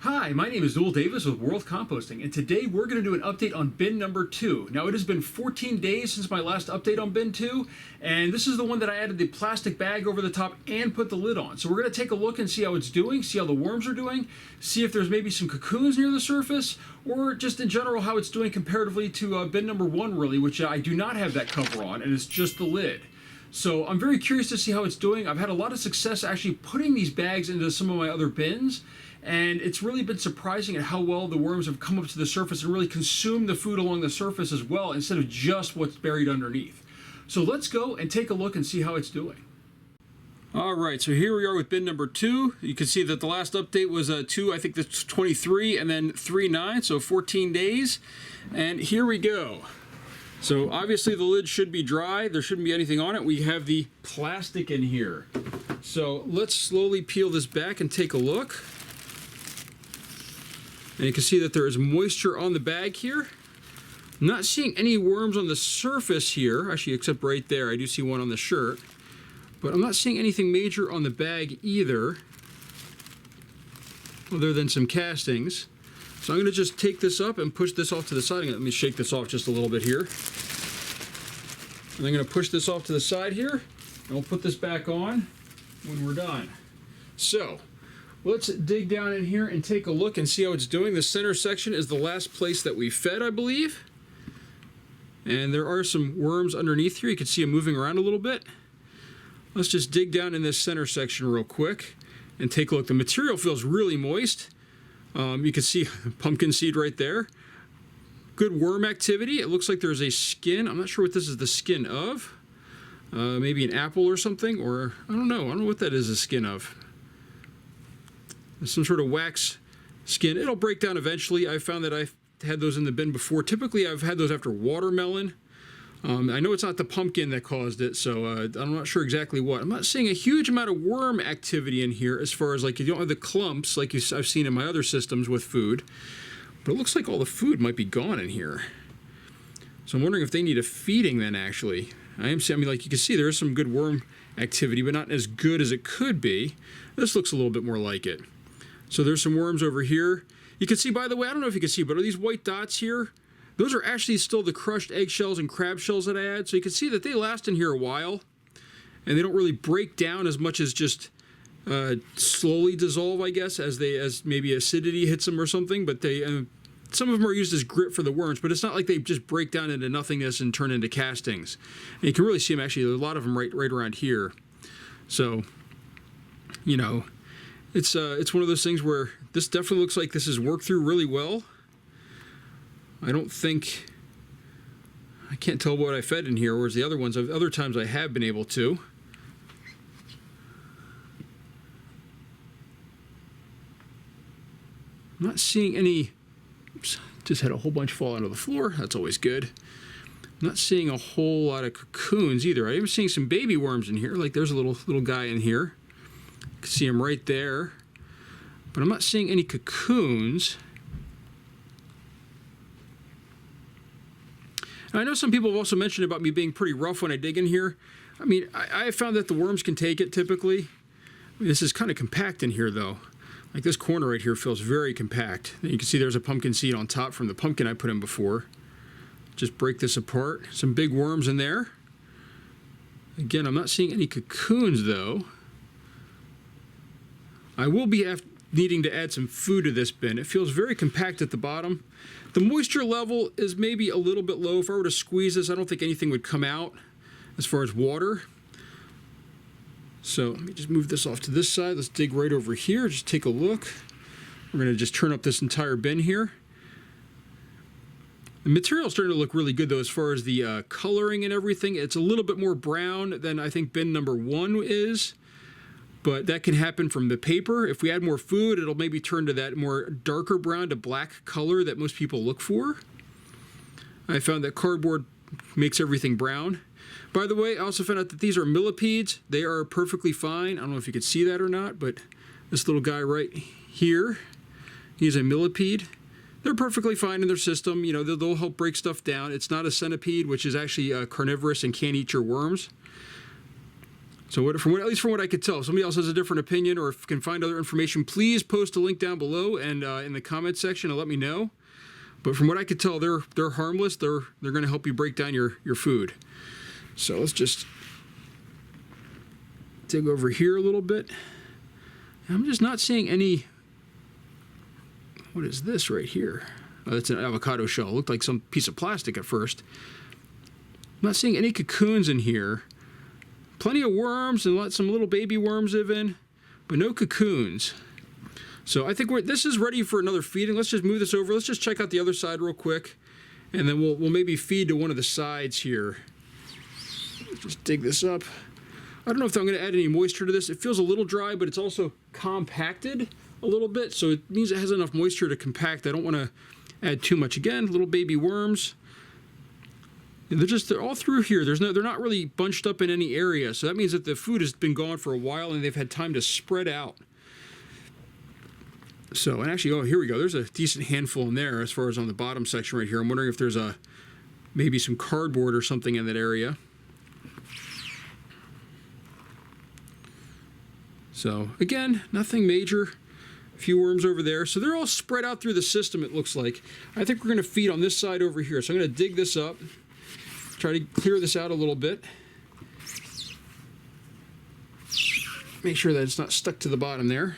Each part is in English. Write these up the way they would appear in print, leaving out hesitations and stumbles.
Hi, my name is Zool Davis with World Composting, and today we're going to do an update on bin number 2. Now, it has been 14 days since my last update on bin 2, and this is the one that I added the plastic bag over the top and put the lid on. So we're going to take a look and see how it's doing, see how the worms are doing, see if there's maybe some cocoons near the surface, or just in general how it's doing comparatively to bin number 1, really, which I do not have that cover on, and it's just the lid. So I'm very curious to see how it's doing. I've had a lot of success actually putting these bags into some of my other bins, and it's really been surprising at how well the worms have come up to the surface and really consumed the food along the surface as well, instead of just what's buried underneath. So let's go and take a look and see how it's doing. All right, so here we are with bin number 2. You can see that the last update was 2, I think that's 23, and then 3/9, so 14 days. And here we go. So obviously the lid should be dry. There shouldn't be anything on it. We have the plastic in here. So let's slowly peel this back and take a look. And you can see that there is moisture on the bag here. I'm not seeing any worms on the surface here, actually, except right there. I do see one on the shirt. But I'm not seeing anything major on the bag either, other than some castings. So I'm going to just take this up and push this off to the side. Let me shake this off just a little bit here. And I'm going to push this off to the side here, and we'll put this back on when we're done. So let's dig down in here and take a look and see how it's doing. The center section is the last place that we fed, I believe. And there are some worms underneath here. You can see them moving around a little bit. Let's just dig down in this center section real quick and take a look. The material feels really moist. You can see pumpkin seed right there. Good worm activity. It looks like there's a skin. I'm not sure what this is the skin of. Maybe an apple or something, or I don't know. I don't know what that is the skin of. There's some sort of wax skin. It'll break down eventually. I found that I've had those in the bin before. Typically, I've had those after watermelon. I know it's not the pumpkin that caused it, so I'm not sure exactly what. I'm not seeing a huge amount of worm activity in here as far as, like, you don't have the clumps like I've seen in my other systems with food. But it looks like all the food might be gone in here. So I'm wondering if they need a feeding then, actually. I mean, like you can see, there is some good worm activity, but not as good as it could be. This looks a little bit more like it. So there's some worms over here. You can see, by the way, I don't know if you can see, but are these white dots here? Those are actually still the crushed eggshells and crab shells that I had. So you can see that they last in here a while, and they don't really break down as much as just slowly dissolve, I guess, as maybe acidity hits them or something. But they, some of them are used as grit for the worms, but it's not like they just break down into nothingness and turn into castings. And you can really see them, actually, there's a lot of them right around here. So, you know, it's one of those things where this definitely looks like this is worked through really well. I don't think, I can't tell what I fed in here, whereas the other ones, other times I have been able to. I'm not seeing any, oops, just had a whole bunch fall onto the floor. That's always good. I'm not seeing a whole lot of cocoons either. I am seeing some baby worms in here, like there's a little guy in here. You can see him right there. But I'm not seeing any cocoons. I know some people have also mentioned about me being pretty rough when I dig in here. I mean, I have found that the worms can take it typically. This is kind of compact in here though. Like this corner right here feels very compact. You can see there's a pumpkin seed on top from the pumpkin I put in before. Just break this apart. Some big worms in there. Again, I'm not seeing any cocoons though. I will be needing to add some food to this bin. It feels very compact at the bottom. The moisture level is maybe a little bit low. If I were to squeeze this, I don't think anything would come out as far as water. So let me just move this off to this side. Let's dig right over here. Just take a look. We're going to just turn up this entire bin here. The material is starting to look really good though as far as the coloring and everything. It's a little bit more brown than I think bin number 1 is. But that can happen from the paper. If we add more food, it'll maybe turn to that more darker brown to black color that most people look for. I found that cardboard makes everything brown. By the way, I also found out that these are millipedes. They are perfectly fine. I don't know if you could see that or not, but this little guy right here, he's a millipede. They're perfectly fine in their system. You know, they'll help break stuff down. It's not a centipede, which is actually carnivorous and can't eat your worms. So at least from what I could tell, if somebody else has a different opinion or if can find other information, please post a link down below and in the comment section and let me know. But from what I could tell, they're harmless. They're going to help you break down your food. So let's just dig over here a little bit. I'm just not seeing any. What is this right here? Oh, that's an avocado shell. It looked like some piece of plastic at first. I'm not seeing any cocoons in here. Plenty of worms and some little baby worms even, but no cocoons. So I think this is ready for another feeding. Let's just move this over. Let's just check out the other side real quick, and then we'll maybe feed to one of the sides here. Just dig this up. I don't know if I'm going to add any moisture to this. It feels a little dry, but it's also compacted a little bit, so it means it has enough moisture to compact. I don't want to add too much. Again, little baby worms. They're all through here. They're not really bunched up in any area, so that means that the food has been gone for a while and they've had time to spread out. So, and actually, oh, here we go. There's a decent handful in there as far as on the bottom section right here. I'm wondering if there's maybe some cardboard or something in that area. So, again, nothing major. A few worms over there. So they're all spread out through the system, it looks like. I think we're going to feed on this side over here. So I'm going to dig this up. Try to clear this out a little bit. Make sure that it's not stuck to the bottom there.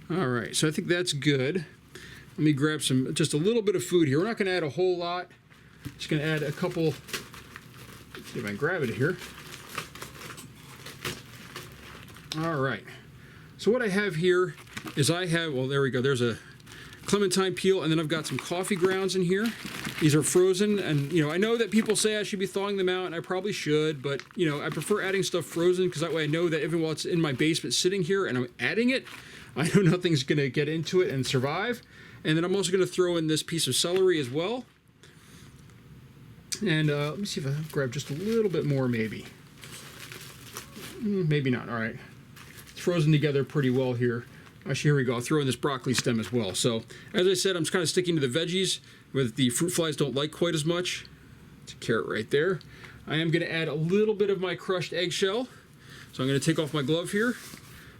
All right, so I think that's good. Let me grab just a little bit of food here. We're not going to add a whole lot. Just going to add a couple. Let's see if I can grab it here. All right. So what I have here is well, there we go. There's a clementine peel, and then I've got some coffee grounds in here. These are frozen, and I know that people say I should be thawing them out, and I probably should, but I prefer adding stuff frozen because that way I know that even while it's in my basement sitting here and I'm adding it, I know nothing's going to get into it and survive. And then I'm also going to throw in this piece of celery as well. And let me see if I can grab just a little bit more, maybe. Maybe not. All right. It's frozen together pretty well here. Actually, here we go. I'll throw in this broccoli stem as well. So, as I said, I'm just kind of sticking to the veggies, with the fruit flies don't like quite as much. It's a carrot right there. I am going to add a little bit of my crushed eggshell. So I'm going to take off my glove here.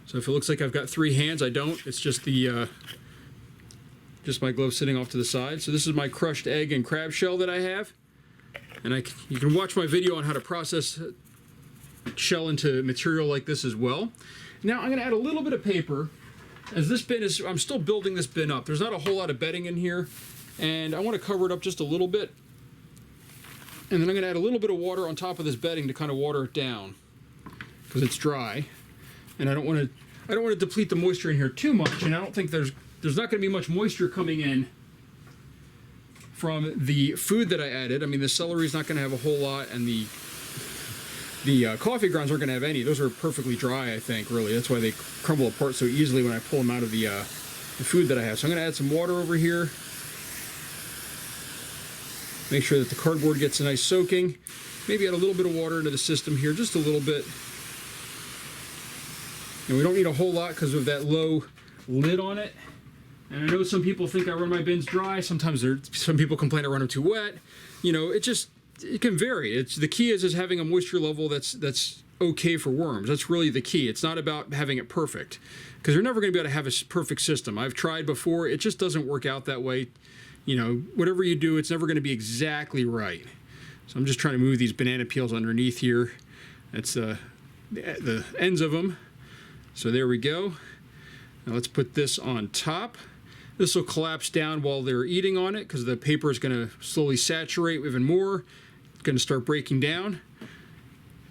So if it looks like I've got 3 hands, I don't. It's just just my glove sitting off to the side. So this is my crushed egg and crab shell that I have. And you can watch my video on how to process shell into material like this as well. Now I'm going to add a little bit of paper. As this bin I'm still building this bin up. There's not a whole lot of bedding in here, and I want to cover it up just a little bit. And then I'm going to add a little bit of water on top of this bedding to kind of water it down because it's dry, and I don't want to deplete the moisture in here too much. And I don't think there's not going to be much moisture coming in from the food that I added. I mean, the celery is not going to have a whole lot, and the coffee grounds aren't going to have any. Those are perfectly dry, I think, really. That's why they crumble apart so easily when I pull them out of the food that I have. So I'm going to add some water over here. Make sure that the cardboard gets a nice soaking. Maybe add a little bit of water into the system here, just a little bit. And we don't need a whole lot because of that low lid on it. And I know some people think I run my bins dry. Sometimes some people complain I run them too wet. It can vary. The key is having a moisture level that's okay for worms. That's really the key. It's not about having it perfect, because you're never going to be able to have a perfect system. I've tried before. It just doesn't work out that way. Whatever you do, it's never going to be exactly right. So I'm just trying to move these banana peels underneath here. That's the ends of them. So there we go. Now let's put this on top. This will collapse down while they're eating on it because the paper is going to slowly saturate even more. It's going to start breaking down.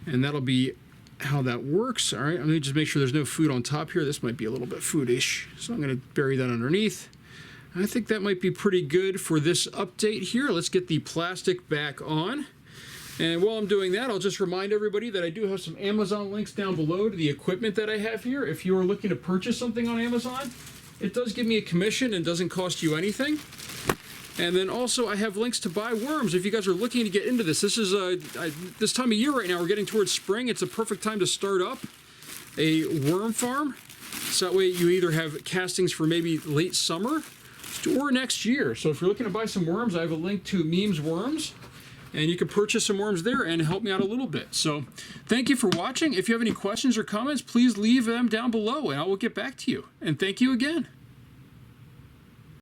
And that'll be how that works. All right, let me just make sure there's no food on top here. This might be a little bit foodish. So I'm going to bury that underneath. I think that might be pretty good for this update here. Let's get the plastic back on. And while I'm doing that, I'll just remind everybody that I do have some Amazon links down below to the equipment that I have here. If you are looking to purchase something on Amazon, it does give me a commission and doesn't cost you anything. And then also I have links to buy worms if you guys are looking to get into this. This is this time of year right now. We're getting towards spring. It's a perfect time to start up a worm farm. So that way you either have castings for maybe late summer or next year. So if you're looking to buy some worms, I have a link to Memes Worms. and you can purchase some worms there and help me out a little bit. So thank you for watching. If you have any questions or comments, please leave them down below and I will get back to you. And thank you again.